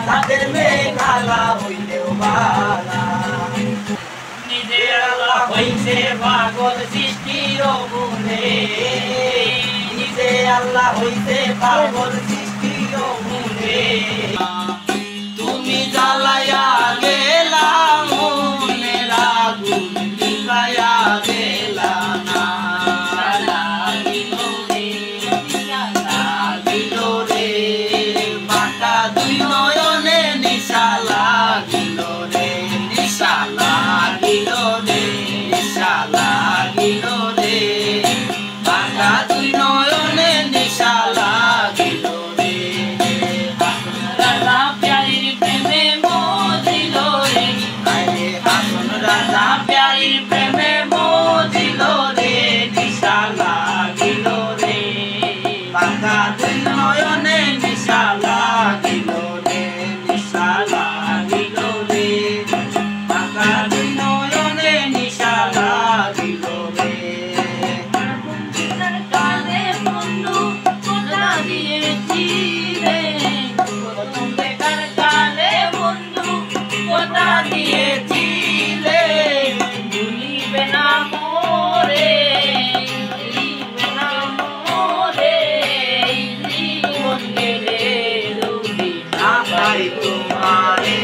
তাদের মেঘালা হইলেও বালা নিজে আল্লাহ হইছে পাগল সৃষ্টির গুণে নিজে আল্লাহ হইছে পাগল সৃষ্টির গুণে তুমি জ্বালাইয়া গেলা মনের আগুন নিভাইয়া গেলা না লাগিল রে বাঁকা দুই নয়নে নিশা লাগিল রে নিশা লাগিল রে নিশা লাগিল রে বাঁকা দুই নয়নে নিশা লাগিল রে রাজা প্যারির প্রেমে মজিল রে হাসন রাজা প্যারির প্রেমে মজিল রে নিশা লাগিল রে বাঁকা দুই নয়নে নিশা লাগিল রে নিশা লাগিল রে বাঁকা দুই নয়নে নিশা লাগিল রে কানে বন্ধু কথা দিয়েছি রে প্রথম দেখার কানে বন্ধু কথা দিয়েছি রে ভুলিবে না মোরে ভুলিবে না মোরে জীবন গেলে রুবি না পাই তোমারে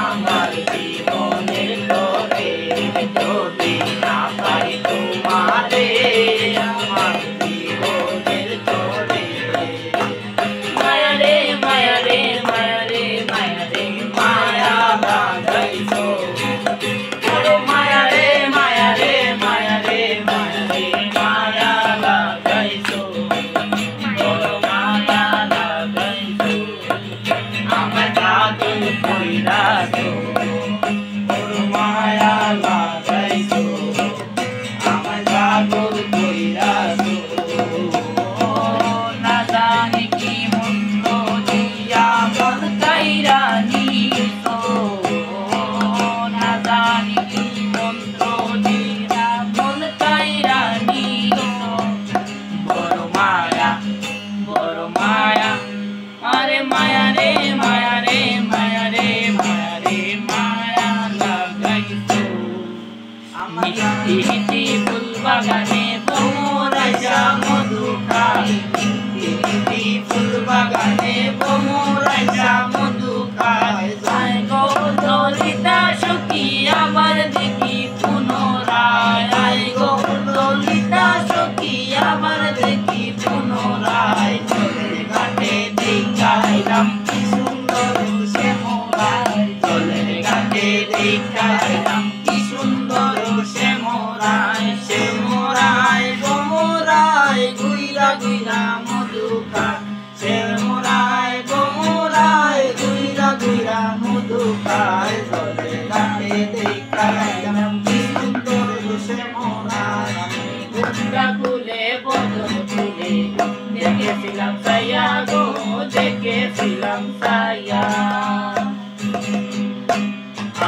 আমার জীবনের তরে যদি না পাই তোমারে আমার জীবনের তরে মায়া রে মায়া রে মায়া রে মায়া রে মায়া লাগাইছো বড় মায়া রে মায়া রে মায়া রে মায়া রে মায়া লাগাইছো বড় মায়া লাগাইছো আমার পাগল কইরাছো বড় মায়া লাগাইছো আমার পাগল কইরাছো না জানি কি মন্ত্র দিয়া মন কাইরা নিছো না জানি কি মন্ত্র দিয়া মন কাইরা নিছো বড় মায়া আরে মায়া রে মায়া রে মায়া রে মায়া রে মায়া লাগাইছো আমার ইতি ফুল বাগানে ভ্রমরাইয়া মধু খাই ইতি ফুল বাগানে ভ্রমরাইয়া মধু খাই যাই গো দলিতা সখী আবার দেখি পুনরায় আই গো দলিতা সখী আবার দেখি পুনরায় চলে ঘাটে দেখাইলাম কি সুন্দর শ্যামরায় চলে ঘাটে দেখাইলাম কি সুন্দর শ্যামরায় শ্যামরায় গোমরায় গুইরা গুইরা মধু খায় শ্যামরায় গোমরায় গুইরা গুইরা মধু খায় চলে ঘাটে দেখাইলাম কি সুন্দর শ্যামরায় ঘুমটা খুলে বদন খুলে দেখেছিলাম সায়া গো দেখেছিলাম সায়া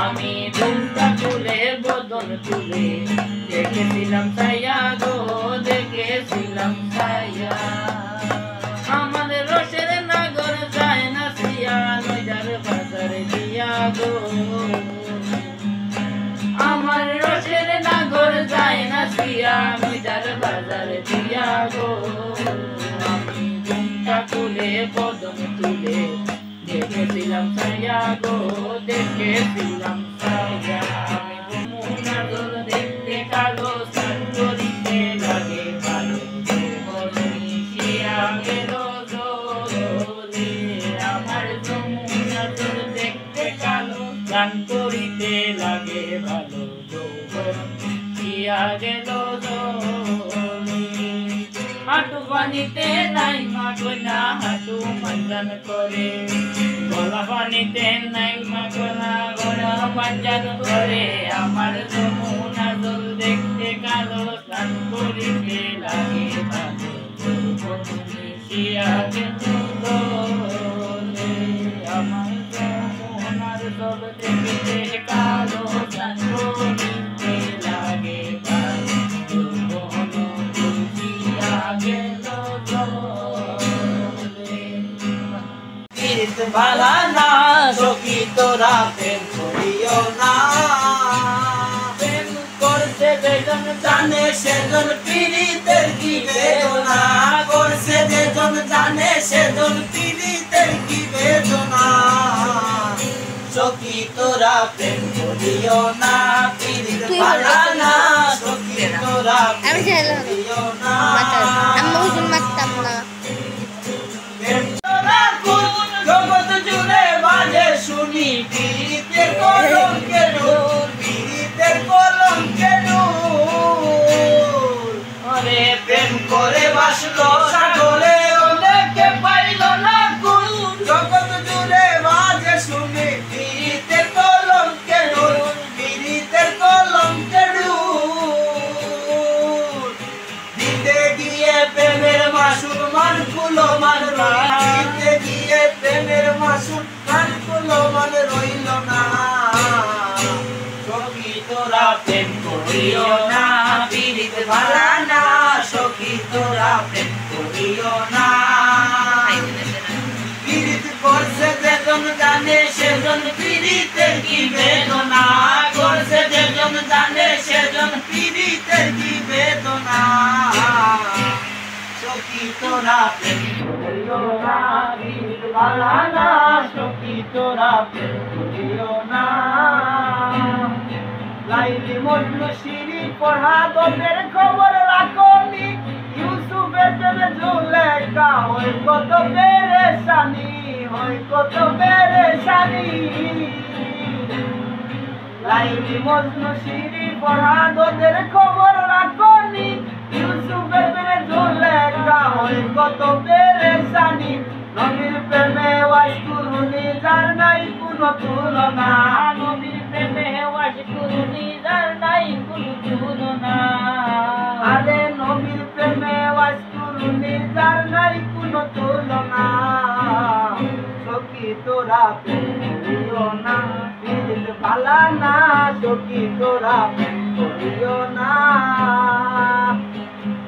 আমি ঘুমটা খুলে বদন খুলে দেখেছিলাম সায়া গো দেখেছিলাম সায়া আমাদের রসের নাগর যায় না সিয়া নইজার বাজারে দিয়া গো আমার রসের নাগর যায় না সিয়া নইজার বাজারে দিয়া গো আমি ঘুমটা খুলে বদন তুলে দেখেছিলাম সায়া গো দেখেছিলাম সায়া আমি মুনাগর দেখতে কালো সান্তরিতে লাগে ভালো মিশিয়া গেল জোরে আমার মুনাগর দেখতে কালো সান্তরিতে লাগে ভালো মিশিয়া গেল জোরে হাঁটু পানিতে নাই মাগনা হাঁটু মঞ্জন করে গলা পানিতে নাই মাগনা গলা মঞ্জন করে আমার যমুনা জল দেখতে কালো স্নান করিতে লাগে ভালো মিশিয়া গেল জলে আমার যমুনার জল দেখতে কালো স্নান করিতে লাগে ভালো মিশিয়া গেল জলে পিরিত ভালা না সখী তোরা প্রেম করিও না প্রেম করছে যেজন জানে সেজন পিরিতের কি বেদনা করছে যেজন জানে সেজন পিরিতের কি বেদনা সখী তোরা প্রেম করিও না পিরিত ভালা না সখী তোরা প্রেম করিও না জগৎ জুড়ে বাজে শুনি পীড়িতের কলঙ্কের ডোর পীড়িতের কলঙ্কের ডোর আরে প্রেম করে বাসলো সাগরে অনেকে পাইল না কুল জগৎ জুড়ে বাজে শুনি পীড়িতের কলঙ্কের ডোর পীড়িতের কলঙ্কের ডোর দিতে গিয়ে প্রেমের মাসুর মান কুলো মান দিতে গিয়ে প্রেমের মাসুর মান কুলো মান রইল না সখী তোরা প্রেম করিও না পীড়িত ভালা না সখী তোরা প্রেম করিও না পীড়িত করছে যেজন জানে সেজন পীড়িতের কি বেদনা করছে যেজন জানে সেজন পীড়িতের কি বেদনা সখী তোরা প্রেম করিও না পীড়িত ভালা না সখী তোরা প্রেম করিও না লাইলি মজনু শিরি পড়া গল্পের খবর রাখনি ইউসুফের প্রেমে জুলেখা হই কত পেরেশানি হই কত পেরেশানি লাইলি মজনু শিরি পড়া গল্পের খবর রাখনি ইউসুফের প্রেমে জুলেখা হই কত পেরেশানি নবীর প্রেমে ওয়াস কুরুনি যার নাই কোনো তুলনা নবীর প্রেমে ওয়াস কুরুনি যার নাই কোনো তুলনা আরে নবীর প্রেমে ওয়াস কুরুনি যার নাই কোনো তুলনা সখী তোরা প্রেম করিও না পীড়িত ভালা না সখী তোরা প্রেম করিও না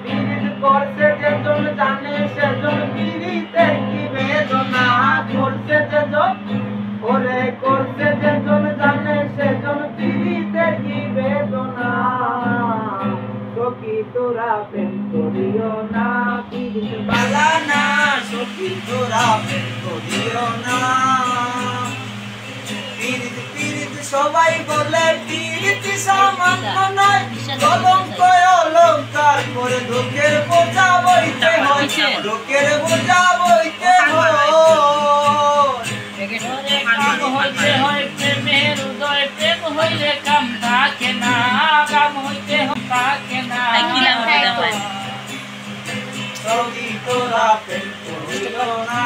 পীড়িত করছে যেজন জানে সেজন পীড়িতের কি বেদনা করছে যেজন ওরে করছে যেজন জানে সেজন পীড়িতের কি বেদনা সখী তোরা প্রেম করিও না পীড়িত ভালা না সখী তোরা প্রেম করিও না পীড়িত পীড়িত সবাই বলে পীড়িত সামান্য নয় কলঙ্ক অলঙ্কার করে দুঃখের বোঝা বইতে হয় দুঃখের বোঝা বইতে হয় কাম হইতে হয় প্রেমের উদয় প্রেম হইলে কাম থাকে না কাম হইতে থাকে না সখী তোরা প্রেম করিও না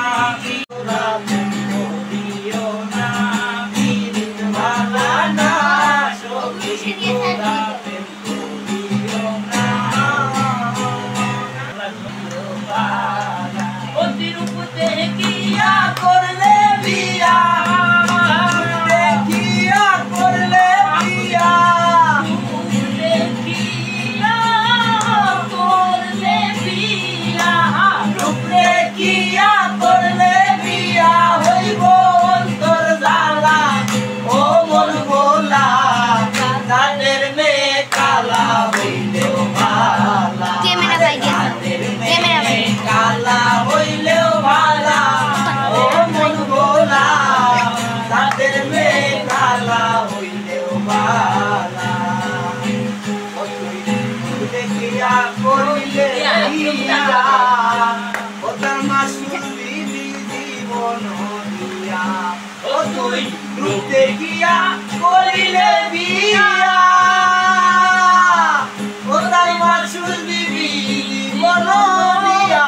তোরা প্রেম করিও না পীড়িত ভালা না সখী তোরা প্রেম করিও না অতি রূপ দেখিয়া করলে বিয়া দেখিয়া করলে বিয়া দেখিয়া করলে বিয়া রূপ দেখিয়া করলে বিয়া হইব অন্তর জ্বালা ও মন ভোলা তাদের মেয়ে কালা হইলেও ভালা তাদের মেয়ে কালা হইলেও ভালা ও মন ভোলা তাদের মেয়ে কালা হইলেও ভালা দেখিয়া করিলে বিয়া ও তার মাসুর দিদি জীবন দিয়া ও তুই রূপ দেখিয়া করিলে বিয়া ও তার মাসুর দিদি জীবন দিয়া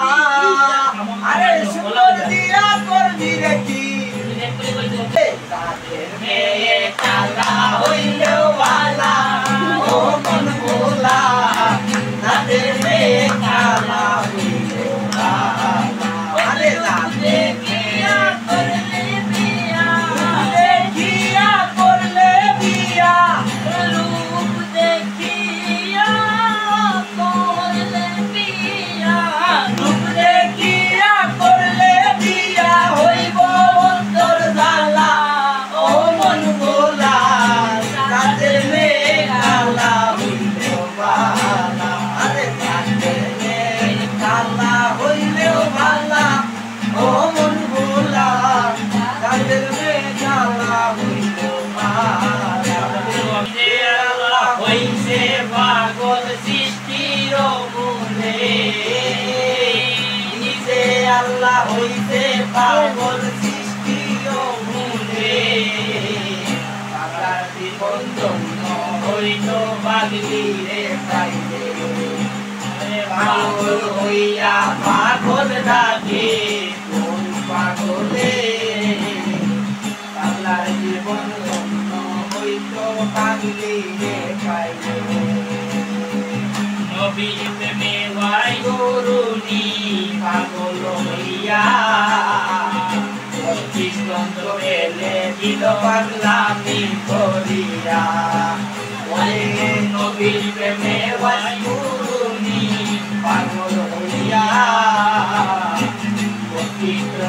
আরে সুন্দর দিয়া করবি রেখি তাদের মেয়ে কালা হইলেও ভালা ও মন ভোলা তাদের মেয়ে কালা হইলেও ভালা আরে দেখিয়া করলে বিয়া দেখিয়া করলে বিয়া পাগল সৃষ্টি ও ভুলে পাগলার জীবন ধন্য হইত পাগলি রে পাইলে পাগল হইয়া পাগল ডাকে কোন পাগলে পাগলার জীবন ধন্য হইত পাগলি রে পাইলে নবীর প্রেমে ওয়াই গরুনি পাগল হইয়া কৃষ্ণ এলে দিল পাগলামি করিয়া ওরে নবীর প্রেমে ওয়াই গরুনি পাগল হইয়া কৃষ্ণ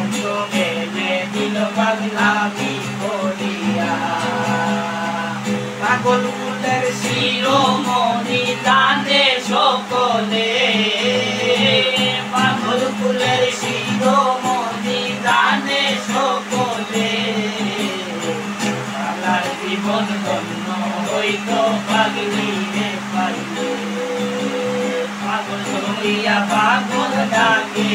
এলে দিল পাগলামি করিয়া পাগল ফুলের শিরোমণি দানে সকলে পাগল ফুলের শিরোমণি দানে সকলে পাগলার জীবন ধন্য হইত পাগলি রে পাইলে পাগল হইয়া পাগল ডাকে